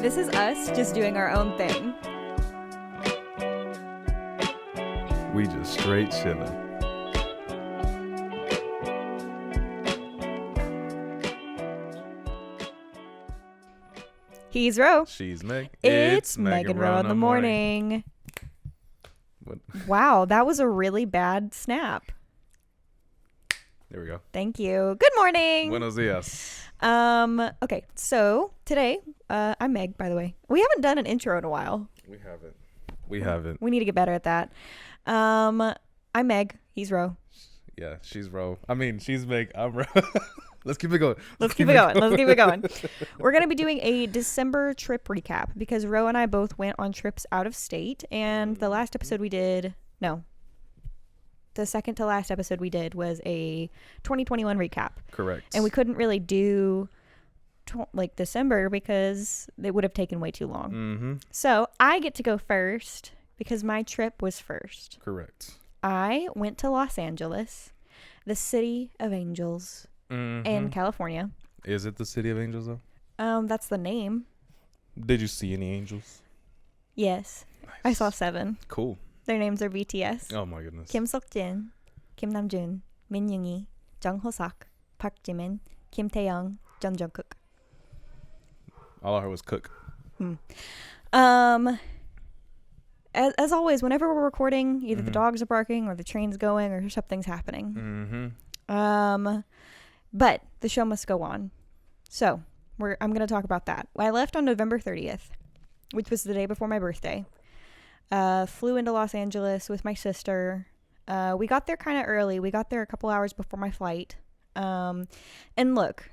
This is us just doing our own thing. We just straight chilling. He's Ro. She's Meg. It's Megan Rowe in the morning. What? Wow, that was a really bad snap. There we go. Thank you. Good morning. Buenos dias. Okay, so today, I'm Meg, by the way. We haven't done an intro in a while. We haven't. We need to get better at that. I'm Meg. He's Ro. Yeah, she's Ro. I mean, she's Meg. I'm Ro. Let's keep it going. Let's keep it going. We're going to be doing a December trip recap because Ro and I both went on trips out of state. And the last episode we did, the second to last episode we did was a 2021 recap. Correct. And we couldn't really do December because it would have taken way too long. Mm-hmm. So I get to go first because my trip was first. Correct. I went to Los Angeles, the city of angels. Mm-hmm. In California. Is it the City of Angels, though? That's the name. Did you see any angels? Yes. Nice. I saw 7. Cool. Their names are BTS. Oh, my goodness. Kim Seokjin, Kim Namjoon, Min Yoongi, Jung Hosak, Park Jimin, Kim Taeyoung, Jung Jungkook. All I heard was cook. As always, whenever we're recording, either the dogs are barking or the train's going or something's happening. Mm-hmm. But the show must go on. So I'm going to talk about that. I left on November 30th, which was the day before my birthday. Flew into Los Angeles with my sister. We got there kind of early. We got there a couple hours before my flight. And look,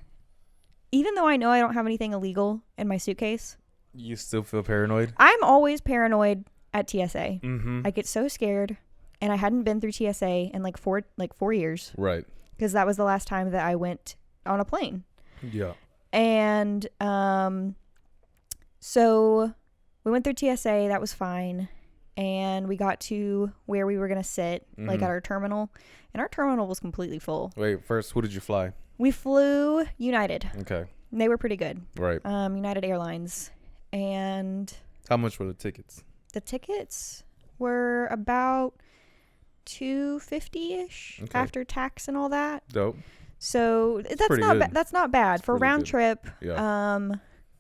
even though I know I don't have anything illegal in my suitcase, You still feel paranoid? I'm always paranoid at TSA. Mm-hmm. I get so scared, and I hadn't been through TSA in like 4 years. Right. Because that was the last time that I went on a plane. Yeah. And so we went through TSA. That was fine. And we got to where we were going to sit, like at our terminal. And our terminal was completely full. Wait, first, who did you fly? We flew United. Okay. And they were pretty good. Right. United Airlines. And How much were the tickets? the tickets were about $250-ish after tax and all that. Dope. So that's pretty not good. that's not bad for pretty round good. trip. Yeah.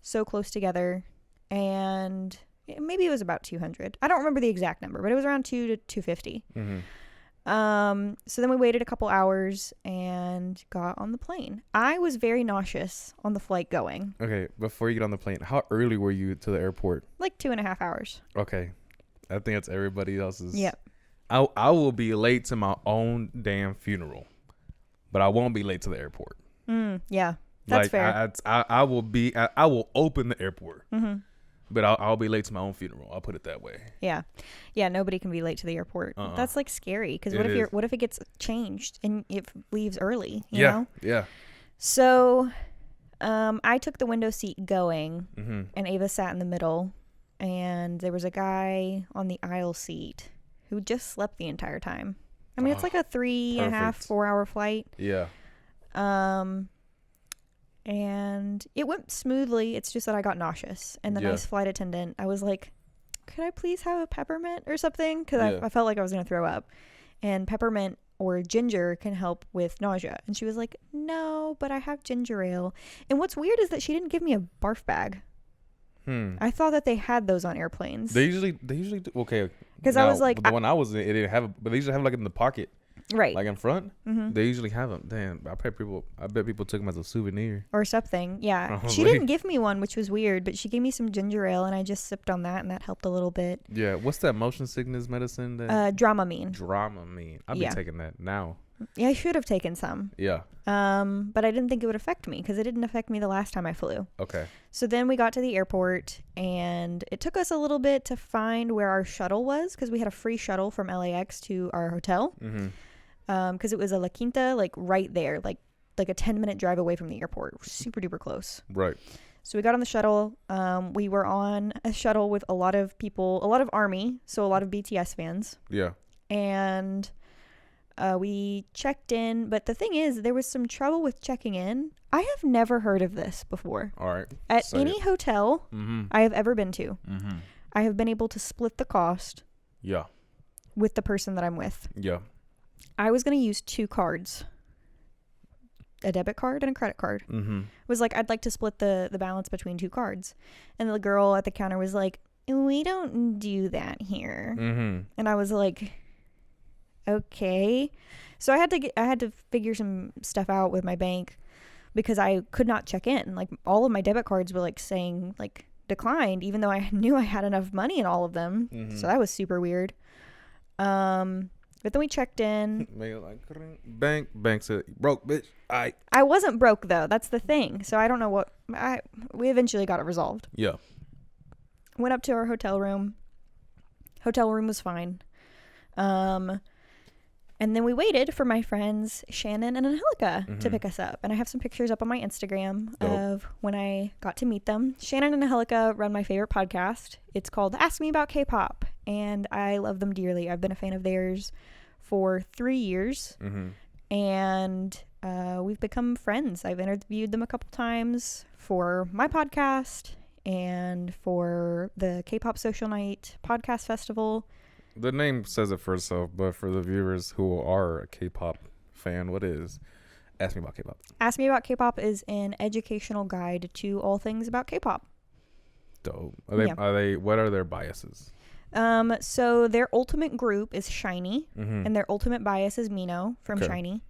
So close together, and maybe it was about 200. I don't remember the exact number, but it was around 200 to 250. Mm-hmm. So then we waited a couple hours and got on the plane. I was very nauseous on the flight going, Okay, before you get on the plane, how early were you to the airport? like 2.5 hours. Okay. I think that's everybody else's. Yep. I will be late to my own damn funeral, but I won't be late to the airport. Yeah, that's fair. I will open the airport, Mm-hmm. but I'll be late to my own funeral. I'll put it that way. Yeah, nobody can be late to the airport. That's like scary because It what if it gets changed and it leaves early? You Yeah. know? Yeah. So, I took the window seat going, Mm-hmm. and Ava sat in the middle, and there was a guy on the aisle seat who just slept the entire time. I mean, it's like a 3.5, perfect. 4 hour flight. Yeah. And it went smoothly. It's just that I got nauseous. And the Yeah. nice flight attendant, I was like, could I please have a peppermint or something? Because Yeah. I felt like I was going to throw up. And peppermint or ginger can help with nausea. And she was like, no, but I have ginger ale. And what's weird is that she didn't give me a barf bag. I thought that they had those on airplanes. They usually do. Okay. 'Cause I was like, the one I was in, it didn't have it, but they usually have it like in the pocket, Right. like in front. Mm-hmm. They usually have them. Damn, I bet people took them as a souvenir. Or something. Yeah. She Probably. didn't give me one, which was weird, but she gave me some ginger ale and I just sipped on that and that helped a little bit. Yeah. What's that motion sickness medicine? That Dramamine. Dramamine. I'll be Yeah. taking that now. Yeah, I should have taken some. Yeah. But I didn't think it would affect me because it didn't affect me the last time I flew. Okay. So then we got to the airport and it took us a little bit to find where our shuttle was because we had a free shuttle from LAX to our hotel. Mm-hmm. Because it was a La Quinta, like right there, like a 10-minute drive away from the airport. Super duper close. Right. So we got on the shuttle. We were on a shuttle with a lot of people, a lot of Army, so a lot of BTS fans. Yeah. And We checked in, but the thing is, there was some trouble with checking in. I have never heard of this before. All right. At Say any it. hotel I have ever been to, I have been able to split the cost Yeah. with the person that I'm with. Yeah. I was going to use 2 cards, a debit card and a credit card. Was like, I'd like to split the balance between 2 cards. And the girl at the counter was like, we don't do that here. And I was like, okay. So I had to figure some stuff out with my bank because I could not check in. Like, all of my debit cards were like saying like declined, even though I knew I had enough money in all of them. So that was super weird. But then we checked in. Bank said, broke, bitch. I wasn't broke though. That's the thing. So I don't know what we eventually got it resolved. Yeah. Went up to our hotel room. Hotel room was fine. And then we waited for my friends Shannon and Angelica to pick us up. And I have some pictures up on my Instagram of when I got to meet them. Shannon and Angelica run my favorite podcast. It's called Ask Me About K-Pop. And I love them dearly. I've been a fan of theirs for 3 years. And we've become friends. I've interviewed them a couple times for my podcast and for the K-Pop Social Night podcast festival. The name says it for itself, but for the viewers who are a K-pop fan, what is Ask Me About K-Pop? Ask Me About K-Pop is an educational guide to all things about K-pop. Dope. Are they? What are their biases? So their ultimate group is SHINee, and their ultimate bias is Mino from SHINee.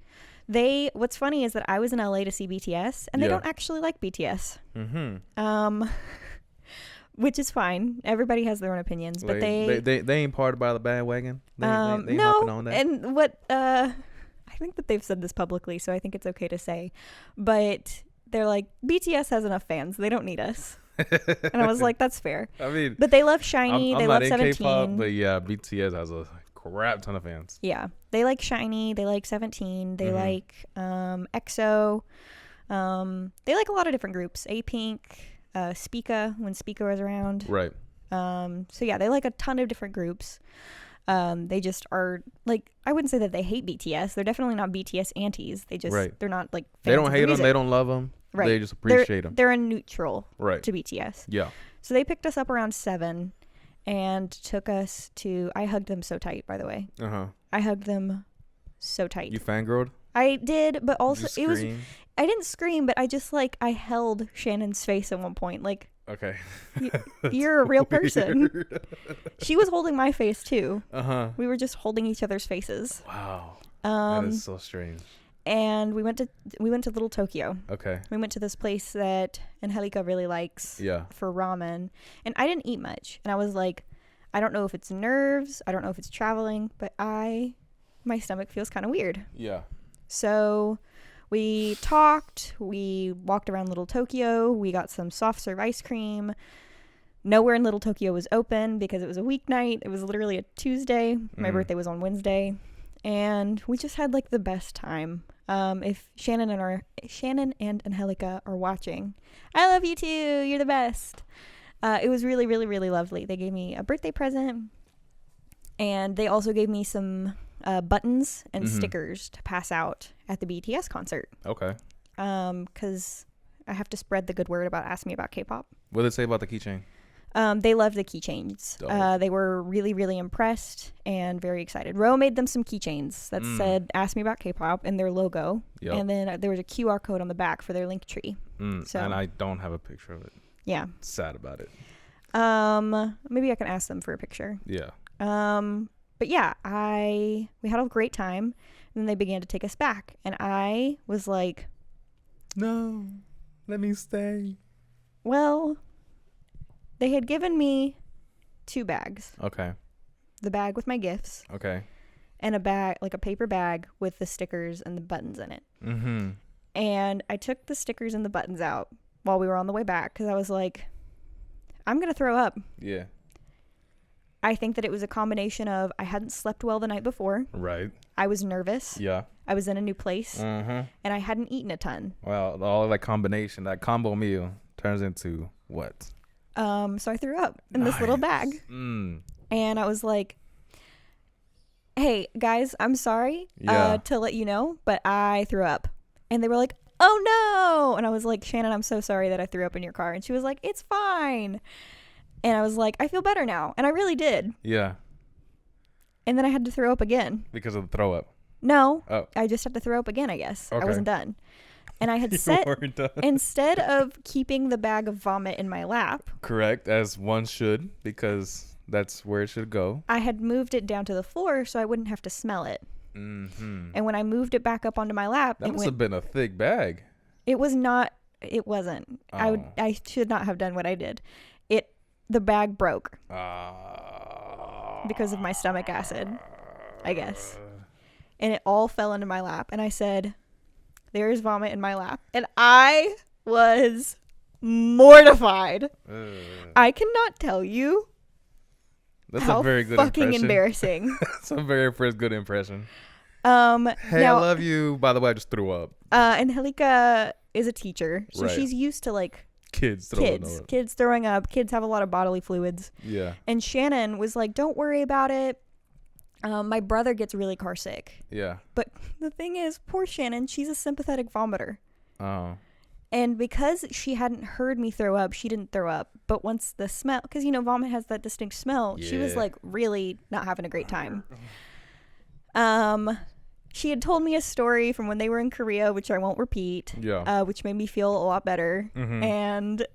What's funny is that I was in LA to see BTS, and they don't actually like BTS. Which is fine. Everybody has their own opinions, but they ain't part by the bandwagon. They no, hopping on that. And what I think that they've said this publicly, so I think it's okay to say, but they're like, BTS has enough fans, they don't need us. And I was like, that's fair. I mean, but they love SHINee, I'm they not love in 17. K-pop, but yeah, BTS has a crap ton of fans. Yeah, they like SHINee, they like 17, they like EXO, they like a lot of different groups. A-Pink, Spica, when Spica was around. Right. So yeah, they like a ton of different groups. They just are like, I wouldn't say that they hate BTS. They're definitely not BTS antis. They just they're not like fans they don't of hate the them. They don't love them. Right. They just appreciate them. They're a neutral Right. to BTS. Yeah. So they picked us up around 7 and took us to. I hugged them so tight, by the way. I hugged them so tight. You fangirled? I did, but also Did you it was. scream? I didn't scream, but I just like I held Shannon's face at one point. Like, okay, you're a real person. She was holding my face too. We were just holding each other's faces. Wow. That is so strange. And we went to Little Tokyo. Okay. We went to this place that Angelica really likes. Yeah. For ramen, and I didn't eat much, and I was like, I don't know if it's nerves, I don't know if it's traveling, but my stomach feels kind of weird. Yeah. So we talked, we walked around Little Tokyo, we got some soft serve ice cream. Nowhere in Little Tokyo was open because it was a weeknight. It was literally a Tuesday. My birthday was on Wednesday. And we just had like the best time. If Shannon and Angelica are watching, I love you too. You're the best. It was really, really, really lovely. They gave me a birthday present, and they also gave me some buttons and stickers to pass out at the BTS concert. Okay. Because I have to spread the good word about Ask Me About K-Pop. What did they say about the keychain? They loved the keychains. They were really, really impressed and very excited. Ro made them some keychains that said Ask Me About K-Pop and their logo. Yep. And then there was a QR code on the back for their link tree. So, and I don't have a picture of it. Yeah. Sad about it. Maybe I can ask them for a picture. Yeah. But yeah, we had a great time, and then they began to take us back, and I was like, no, let me stay. Well, they had given me 2 bags. Okay. The bag with my gifts. Okay. And a bag, like a paper bag with the stickers and the buttons in it. And I took the stickers and the buttons out while we were on the way back because I was like, I'm going to throw up. Yeah. I think that it was a combination of I hadn't slept well the night before. Right. I was nervous. Yeah. I was in a new place. And I hadn't eaten a ton. Well, all of that combination, that combo meal turns into what? So I threw up in this little bag. And I was like, hey, guys, I'm sorry Yeah. to let you know, but I threw up. And they were like, oh, no. And I was like, Shannon, I'm so sorry that I threw up in your car. And she was like, it's fine. And I was like, I feel better now. And I really did. Yeah. And then I had to throw up again. Because of the throw up. No, Oh. I just had to throw up again, I guess. Okay. I wasn't done. And I had You set, weren't done. instead of keeping the bag of vomit in my lap, Correct, as one should, because that's where it should go. I had moved it down to the floor so I wouldn't have to smell it. Mm-hmm. And when I moved it back up onto my lap, That it must went, have been a thick bag. it was not, it wasn't. Oh. I should not have done what I did. The bag broke because of my stomach acid, I guess. And it all fell into my lap. And I said, there is vomit in my lap. And I was mortified. I cannot tell you That's how a very good fucking impression. embarrassing. That's a very first good impression. Hey, Now, I love you. By the way, I just threw up. Angelica is a teacher, so Right. she's used to like Kids throwing up. kids throwing up. Kids have a lot of bodily fluids. Yeah. And Shannon was like, don't worry about it. My brother gets really car sick. Yeah. But the thing is, poor Shannon, she's a sympathetic vomiter. Oh. And because she hadn't heard me throw up, she didn't throw up. But once the smell, because, you know, vomit has that distinct smell, she was Yeah. like really not having a great time. She had told me a story from when they were in Korea, which I won't repeat, Yeah. which made me feel a lot better. Mhm. And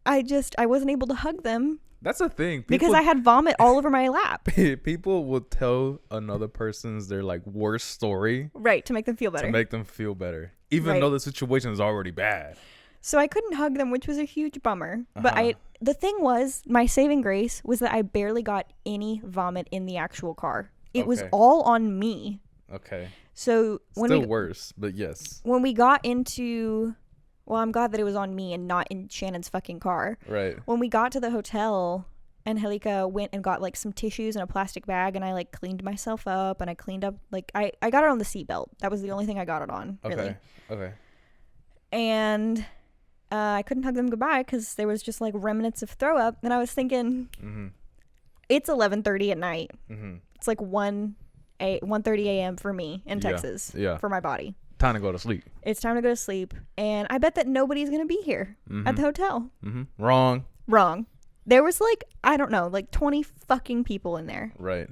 I wasn't able to hug them That's a thing. because I had vomit all over my lap. People will tell another person's their like worst story Right, to make them feel better. to make them feel better, even Right. though the situation is already bad. So I couldn't hug them, which was a huge bummer. But Uh-huh. the thing was, my saving grace was that I barely got any vomit in the actual car. It was Okay. all on me. Okay. So Still worse, but yes. when we got into, well, I'm glad that it was on me and not in Shannon's fucking car. Right. When we got to the hotel, Angelica went and got like some tissues and a plastic bag, and I like cleaned myself up, and I cleaned up, like I got it on the seatbelt. That was the only thing I got it on, really. Okay. Okay. And I couldn't hug them goodbye because there was just like remnants of throw up. And I was thinking, Mhm. it's 11:30 at night. Mhm. It's like 1:30 a.m. for me in Yeah. Texas, Yeah. for my body. Time to go to sleep. It's time to go to sleep. And I bet that nobody's going to be here at the hotel. Mhm. Wrong. Wrong. There was like, I don't know, like 20 fucking people in there Right.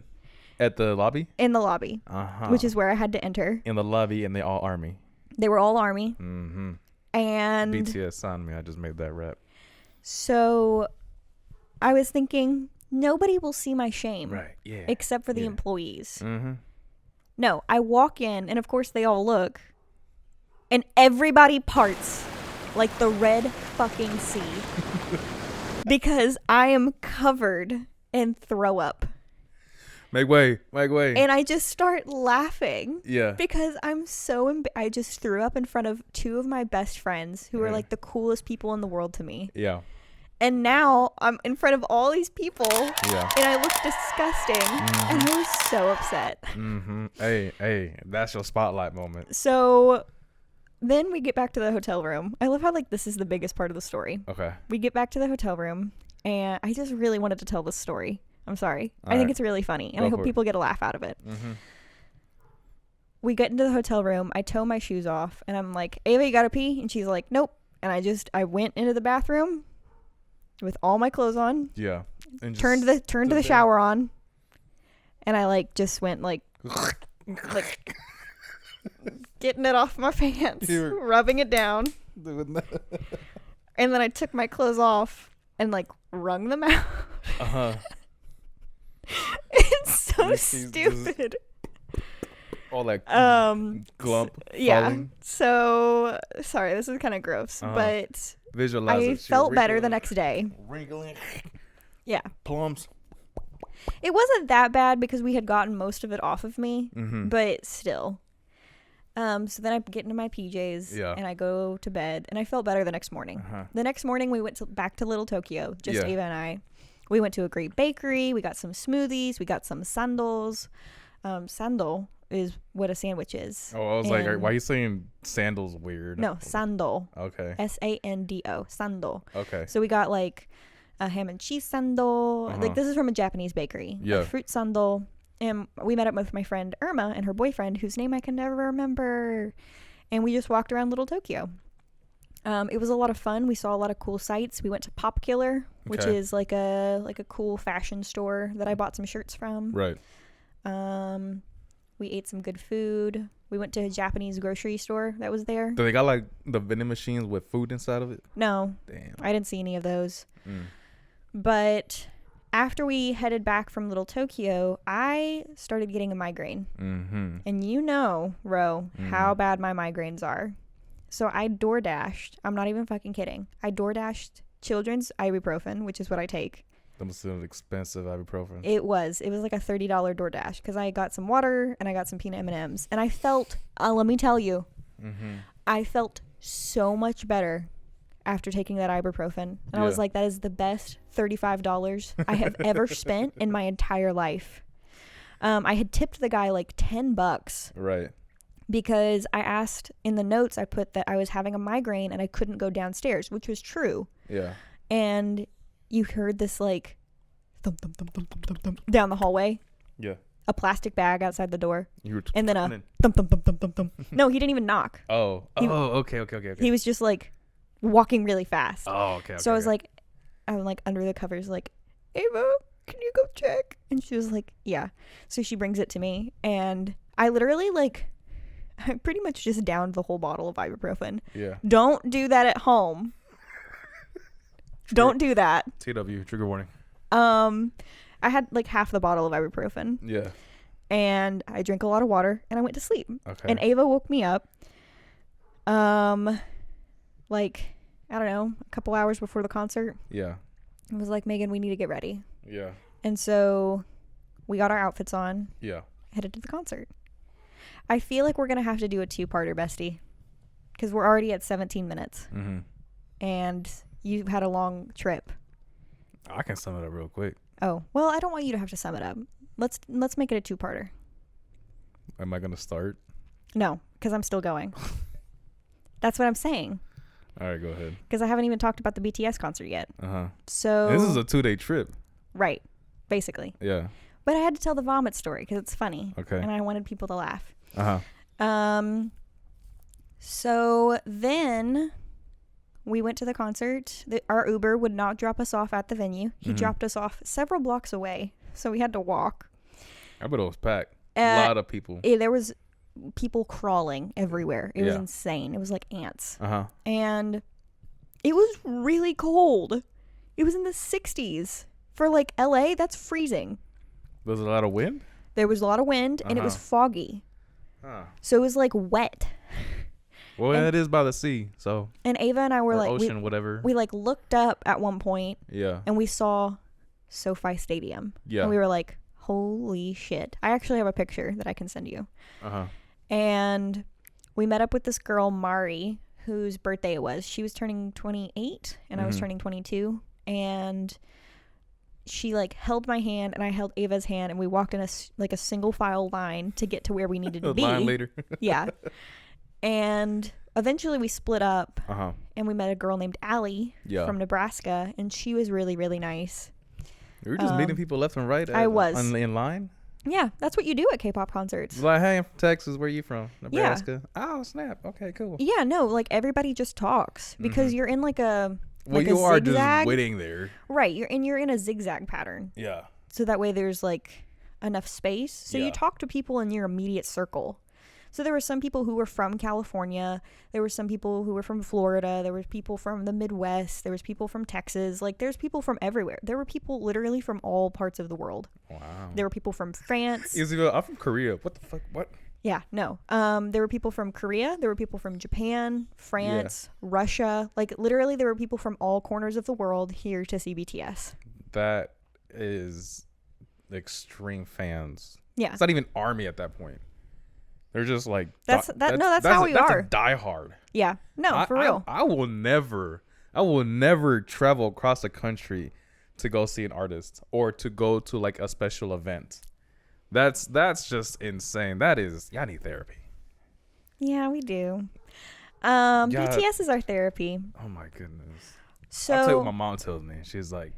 At the lobby. in the lobby, Uh-huh. which is where I had to enter. in the lobby, and they all army. They were all Army. Mm-hmm. And BTS on me. I just made that rap. so I was thinking, nobody will see my shame. Right. Yeah. Except for the Yeah. employees. Mm-hmm. No, I walk in, and of course they all look, and everybody parts like the Red fucking sea. Because I am covered in throw up. Make way. Make way. And I just start laughing. Yeah. Because I'm so I just threw up in front of two of my best friends who are Yeah. like the coolest people in the world to me. Yeah. And now I'm in front of all these people, Yeah. and I look disgusting, and I was so upset. Mm-hmm. Hey, that's your spotlight moment. So then we get back to the hotel room. I love how like this is the biggest part of the story. Okay. We get back to the hotel room, and I just really wanted to tell this story. I'm sorry. I All think right. it's really funny, and Go I hope for it. people get a laugh out of it. Mm-hmm. We get into the hotel room. I tow my shoes off, and I'm like, Ava, you gotta pee? And she's like, nope. And I went into the bathroom with all my clothes on, Yeah. And turned the there. shower on, and I like just went like getting it off my pants, You were- rubbing it down. doing that. And then I took my clothes off and like wrung them out. Uh-huh. It's so This is- stupid. All that glump. Yeah. falling. So sorry, this is kind of gross, Uh-huh. but Visualize I it. She felt better the wrinkling- next day. Wrinkling. Yeah. Plums. It wasn't that bad because we had gotten most of it off of me, Mm-hmm. but still. So then I get into my PJs Yeah. and I go to bed, and I felt better the next morning. Uh-huh. The next morning we went back to Little Tokyo, just Yeah. Ava and I. We went to a great bakery. We got some smoothies. We got some sandals. Sandal is what a sandwich is. Oh, I was like, And- why are you saying sandals weird? No, sandal. Okay. Sando. Sandal. Okay. So we got like a ham and cheese sandal. Uh-huh. Like this is from a Japanese bakery. Yeah. A fruit sandal. And we met up with my friend Irma and her boyfriend, whose name I can never remember. And we just walked around Little Tokyo. It was a lot of fun. We saw a lot of cool sights. We went to Pop Killer, which Okay. is like a cool fashion store that I bought some shirts from. Right. We ate some good food. We went to a Japanese grocery store that was there. Do they got like the vending machines with food inside of it? No, Damn. I didn't see any of those. Mm. But after we headed back from Little Tokyo, I started getting a migraine. Mm-hmm. And you know, Ro, how bad my migraines are. So I DoorDashed. I'm not even fucking kidding. I DoorDashed children's ibuprofen, which is what I take. That must have been expensive ibuprofen. It was like a $30 DoorDash because I got some water and I got some peanut M&Ms. And I felt, let me tell you, I felt so much better after taking that ibuprofen. And I was Yeah. like, that is the best $35 I have ever spent in my entire life. I had tipped the guy like $10 Right. because I asked in the notes, I put that I was having a migraine and I couldn't go downstairs, which was true. Yeah. And you heard this like thump, thump, thump, thump, thump, thump, thump, down the hallway, Yeah. a plastic bag outside the door, You were and then a running. thump, thump, thump, thump, thump, thump. No, he didn't even knock. Oh. He- Okay. He was just like walking really fast. Oh, okay. So I was like, I'm like under the covers, like, Ava, can you go check? And she was like, yeah. So she brings it to me, and I literally like, I pretty much just downed the whole bottle of ibuprofen. yeah. Don't do that at home. Don't do that. TW, trigger warning. I had like half the bottle of ibuprofen, Yeah. and I drank a lot of water, and I went to sleep. Okay. And Ava woke me up, like, I don't know, a couple hours before the concert. yeah. It was like, Megan, we need to get ready. Yeah. And so we got our outfits on, Yeah. headed to the concert. I feel like we're going to have to do a 2-parter, bestie, because we're already at 17 minutes, Mm-hmm. and you've had a long trip. I can sum it up real quick. Oh, well, I don't want you to have to sum it up. Let's make it a 2-parter. Am I gonna start? No, because I'm still going. That's what I'm saying. All right, go ahead. Because I haven't even talked about the BTS concert yet. So This is a 2-day trip. right, basically. Yeah. But I had to tell the vomit story because it's funny, Okay. and I wanted people to laugh. So then we went to the concert. Our Uber would not drop us off at the venue. He dropped us off several blocks away, so we had to walk. I bet it was packed. A lot of people. There was people crawling everywhere. It was Yeah. insane. It was like ants. Uh-huh. And it was really cold. It was in the 60s. For like LA, that's freezing. Was there a lot of wind? There was a lot of wind, and it was foggy. Huh. So it was like wet. Well, And- it is by the sea, so And Ava and I were or like, ocean, whatever. we like looked up at one point, Yeah. and we saw SoFi Stadium. Yeah. And we were like, holy shit. I actually have a picture that I can send you. Uh-huh. And we met up with this girl, Mari, whose birthday it was. She was turning 28, and I was turning 22. And she like held my hand, and I held Ava's hand, and we walked in a single file line to get to where we needed to be. Line later. Yeah. And eventually we split up, Uh-huh. and we met a girl named Allie Yeah. from Nebraska, and she was really, really nice. You were just meeting people left and right. I was. in line. Yeah, that's what you do at K-pop concerts. Like, hey, I'm from Texas. Where you from? Nebraska. Oh, snap. Okay, cool. Yeah, no, like everybody just talks because you're in like a Well, like you a are zigzag. just waiting there. Right, you're in a zigzag pattern. Yeah. So that way there's like enough space. So Yeah. you talk to people in your immediate circle. So there were some people who were from California. There were some people who were from Florida. There were people from the Midwest. There was people from Texas. Like there's people from everywhere. There were people literally from all parts of the world. Wow. There were people from France. I'm from Korea. What the fuck? What? Yeah, no. There were people from Korea. There were people from Japan, France, Russia. Like literally there were people from all corners of the world here to see BTS. That is extreme fans. Yeah. It's not even army at that point. They're just like That's how we are. A diehard. Yeah. No, for real. I will never travel across the country to go see an artist or to go to like a special event. That's just insane. That is, y'all need therapy. Yeah, we do. BTS is our therapy. Oh my goodness. So I'll tell you what my mom tells me. She's like,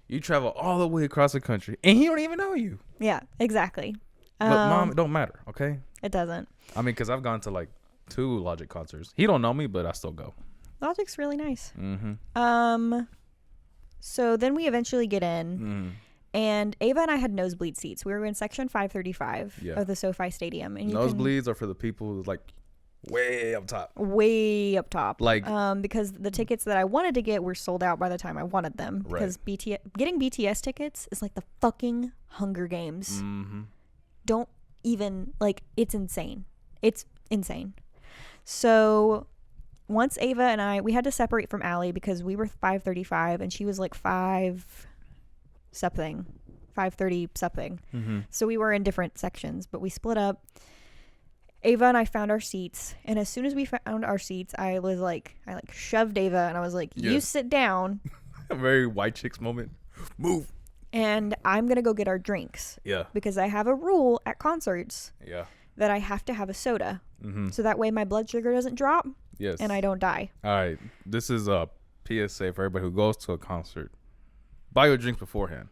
you travel all the way across the country and he don't even know you. yeah, exactly. But mom, it don't matter, okay? It doesn't. I mean, because I've gone to like 2 Logic concerts. He don't know me, but I still go. Logic's really nice. Mm-hmm. So then we eventually get in, Mm. and Ava and I had nosebleed seats. We were in section 535 Yeah. of the SoFi Stadium, and Nosebleeds are for the people who's like way up top. way up top. Like, because the tickets that I wanted to get were sold out by the time I wanted them. Right. Because getting BTS tickets is like the fucking Hunger Games. mm-hmm. Don't even, like, it's insane. It's insane. So once Ava and we had to separate from Allie because we were 535 and she was like 530 something. Mm-hmm. So we were in different sections, but we split up. Ava and I found our seats, and as soon as we found our seats, I shoved Ava and I was like, Yeah. you sit down A very white chicks moment. Move. and I'm going to go get our drinks Yeah. because I have a rule at concerts Yeah. that I have to have a soda. Mm-hmm. So that way my blood sugar doesn't drop Yes. and I don't die. All right. This is a PSA for everybody who goes to a concert. Buy your drinks beforehand.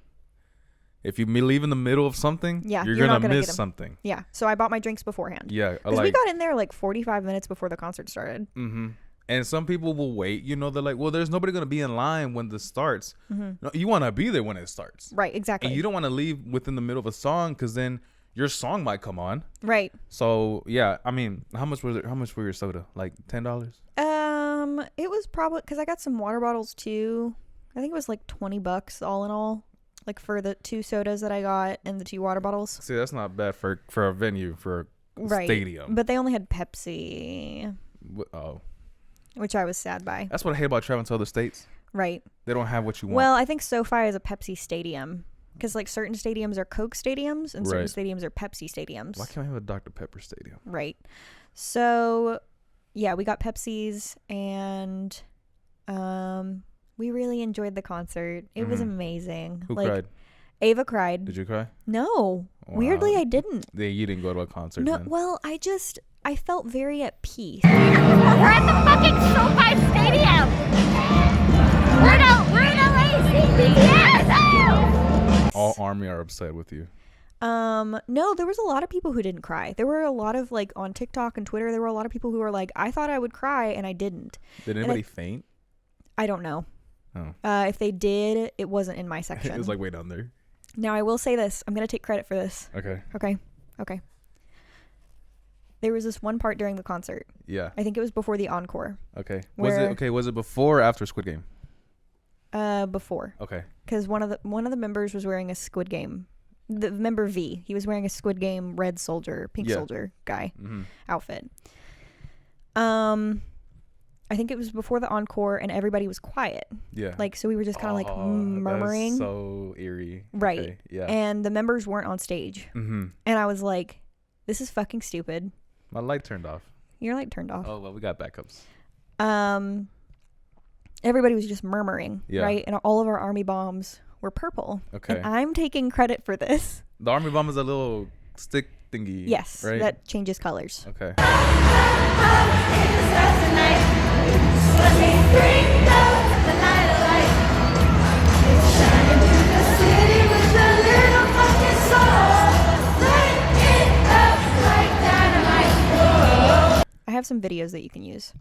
If you leave in the middle of something, Yeah, you're you're not gonna gonna miss get 'em. something. Yeah. So I bought my drinks beforehand. Yeah. Because we got in there like 45 minutes before the concert started. Mm-hmm. And some people will wait. You know, they're like, well, there's nobody gonna be in line when this starts. No, you want to be there when it starts. Right. Exactly. And you don't want to leave within the middle of a song because then your song might come on. Right. So yeah, I mean, how much was it? How much for your soda? Like $10? It was probably because I got some water bottles too. I think it was like $20 all in all, like for the 2 sodas that I got and the 2 water bottles. See, that's not bad for a venue for a Right. stadium. But they only had Pepsi, Oh, which I was sad by. that's what I hate about traveling to other states. Right. They don't have what you want. Well, I think SoFi is a Pepsi stadium because like certain stadiums are Coke stadiums and certain Right. stadiums are Pepsi stadiums. Why can't I have a Dr. Pepper stadium? Right. So, yeah, we got Pepsis and we really enjoyed the concert. It was amazing. Who like cried? Ava cried. Did you cry? No. Weirdly, Wow. I didn't. Yeah, you didn't go to a concert No, then. well, I felt very at peace. We're at the fucking SoFi Stadium. We're in LA seeing BTS. All Army are upset with you. No, there was a lot of people who didn't cry. There were a lot of, like, on TikTok and Twitter, there were a lot of people who were like, I thought I would cry and I didn't. Did anybody faint? I don't know. Oh. If they did, it wasn't in my section. It was like way down there. Now, I will say this. I'm going to take credit for this. Okay. Okay. There was this one part during the concert. Yeah. I think it was before the encore. Okay. Where- Was it before or after Squid Game? Before. Okay. Because one of the members was wearing a Squid Game. The member V. He was wearing a Squid Game red soldier, pink Yeah. soldier guy Mm-hmm. outfit. I think it was before the encore, and everybody was quiet. Yeah. Like, so we were just kind of like Oh, murmuring. That's so eerie. Right. Okay. Yeah. And the members weren't on stage. Mm-hmm. And I was like, this is fucking stupid. My light turned off. Your light turned off. Oh well, we got backups. Everybody was just murmuring, Yeah. right? And all of our army bombs were purple. Okay. And I'm taking credit for this. The Army bomb is a little stick thingy. Yes, Right. that changes colors. Okay. I have some videos that you can use.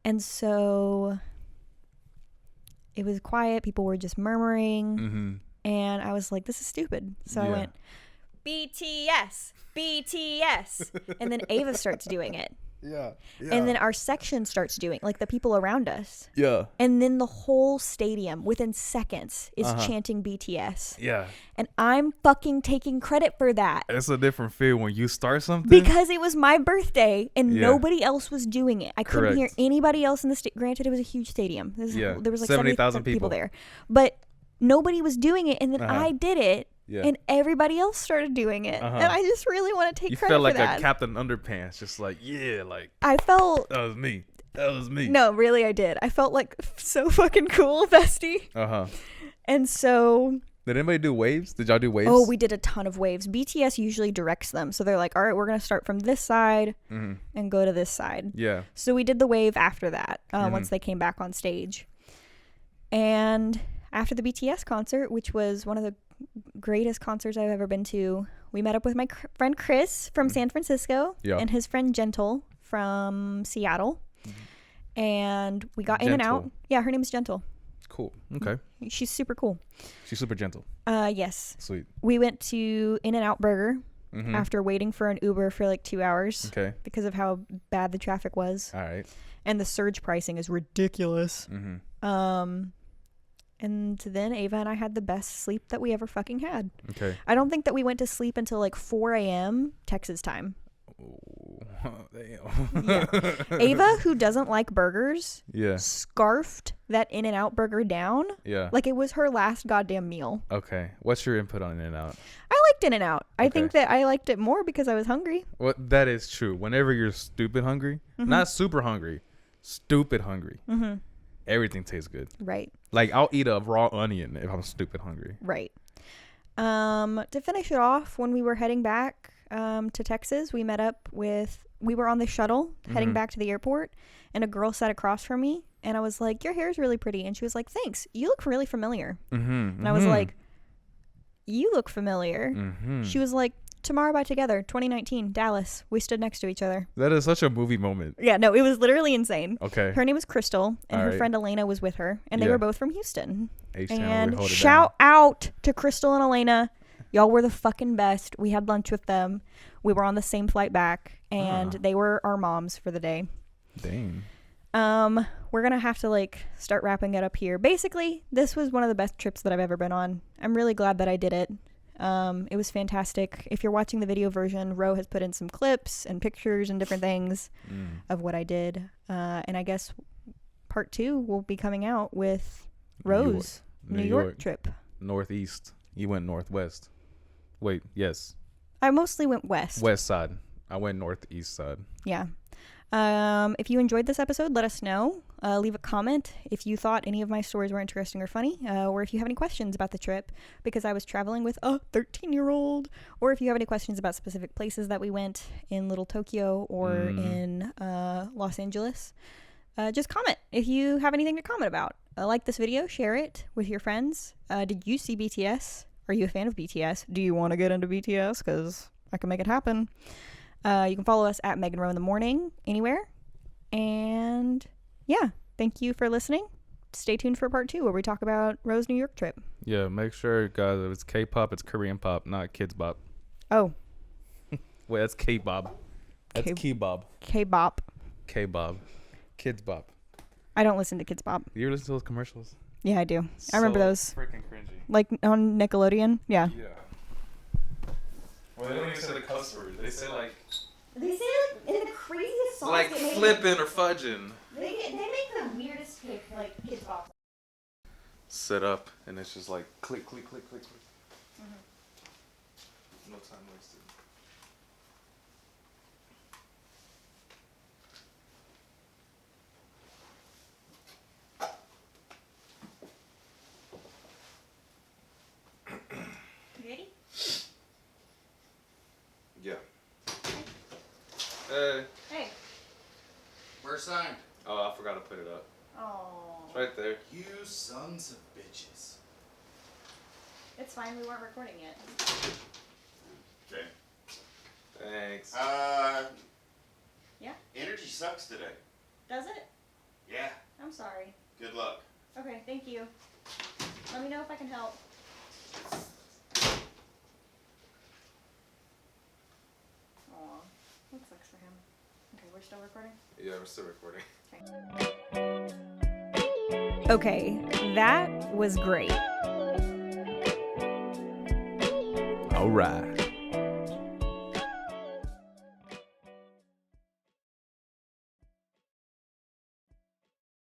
And so it was quiet. People were just murmuring. Mm-hmm. And I was like, this is stupid. So I Yeah. went, BTS, BTS. And then Ava starts doing it. Yeah. And then our section starts doing, like, the people around us. Yeah. And then the whole stadium, within seconds, is Uh-huh. chanting BTS. Yeah. And I'm fucking taking credit for that. It's a different feel when you start something. Because it was my birthday and Yeah. nobody else was doing it. I couldn't hear Correct. anybody else in the Granted, it was a huge stadium. Yeah. There was like 70,000 people people. there. But nobody was doing it. And then Uh-huh. I did it. Yeah. And everybody else started doing it. Uh-huh. And I just really want to take You credit felt like for that. a Captain Underpants, just like, yeah, like I felt... that was me. That was me. No, really, I did. I felt like so fucking cool, bestie. Uh-huh. And so... Did anybody do waves? Did y'all do waves? Oh, we did a ton of waves. BTS usually directs them. So they're like, all right, we're going to start from this side Mm-hmm. and go to this side. Yeah. So we did the wave after that, Mm-hmm. once they came back on stage. And after the BTS concert, which was one of the greatest concerts I've ever been to. We met up with my friend Chris from San Francisco Yeah. and his friend Gentle from Seattle. And we got in and out. Gentle. Yeah, her name is Gentle. Cool. Okay. She's super cool. She's super gentle. Yes. Sweet. We went to In-N-Out Burger Mm-hmm. after waiting for an Uber for like 2 hours Okay. because of how bad the traffic was. All right. And the surge pricing is ridiculous. Mm-hmm. And then Ava and I had the best sleep that we ever fucking had. Okay. I don't think that we went to sleep until like 4 a.m. Texas time. Damn. Yeah. Ava, who doesn't like burgers, Yeah. scarfed that In-N-Out Burger down Yeah. like it was her last goddamn meal. Okay. What's your input on In-N-Out? I liked In-N-Out. I think Okay. that I liked it more because I was hungry. Well, that is true. Whenever you're stupid hungry, not super hungry, stupid hungry, everything tastes good. Right. Like I'll eat a raw onion if I'm stupid hungry. Right. To finish it off, when we were heading back to Texas, we were on the shuttle heading back to the airport, and a girl sat across from me, and I was like, your hair is really pretty. And she was like, thanks. You look really familiar. Mm-hmm. And I was like, you look familiar. Mm-hmm. She was like, Tomorrow by Together, 2019, Dallas. We stood next to each other. That is such a movie moment. Yeah, no, it was literally insane. Okay. Her name was Crystal, and her Alright. friend Elena was with her, and they Yeah. were both from Houston. H-Town, we And hold it shout out to Crystal and Elena. Y'all were the fucking best. We had lunch with them. We were on the same flight back, and they were our moms for the day. Dang. We're gonna have to like start wrapping it up here. Basically, this was one of the best trips that I've ever been on. I'm really glad that I did it. It was fantastic. If you're watching the video version, Ro has put in some clips and pictures and different things of what I did. And I guess part 2 will be coming out with Ro's New York trip. Northeast. You went northwest. Wait, yes. I mostly went west. West side. I went northeast side. Yeah. If you enjoyed this episode, let us know. Leave a comment if you thought any of my stories were interesting or funny, or if you have any questions about the trip, because I was traveling with a 13-year-old, or if you have any questions about specific places that we went in Little Tokyo or in Los Angeles. Just comment if you have anything to comment about. Like this video, share it with your friends. Did you see BTS? Are you a fan of BTS? Do you want to get into BTS? Because I can make it happen. You can follow us at Megan Rowe in the Morning anywhere. And yeah, thank you for listening. Stay tuned for part 2 where we talk about Ro's New York trip. Yeah, make sure, guys, if it's K-pop, it's Korean pop, not Kids Bop. Oh, Wait, that's K-Bob. That's K-Bob. K-bop. K-Bob. Kids Bop. I don't listen to Kids Bop. You ever listen to those commercials? Yeah, I do. I remember those. Freaking cringy. Like on Nickelodeon. Yeah. Yeah. Well, they don't even say the cuss words. They say like They say like in the craziest songs. like flipping or fudging. They make the weirdest like Kids Bop. Set up, and it's just like click, click, click, click, click. No time wasted. You ready? Yeah. Hey. Hey. Where's sign? Oh, I forgot to put it up. Oh. It's right there. You sons of bitches. It's fine. We weren't recording yet. Okay. Thanks. Yeah. Energy sucks today. Does it? Yeah. I'm sorry. Good luck. Okay. Thank you. Let me know if I can help. Aw, that sucks for him. Okay, we're still recording? Yeah, we're still recording. Okay, that was great. All right.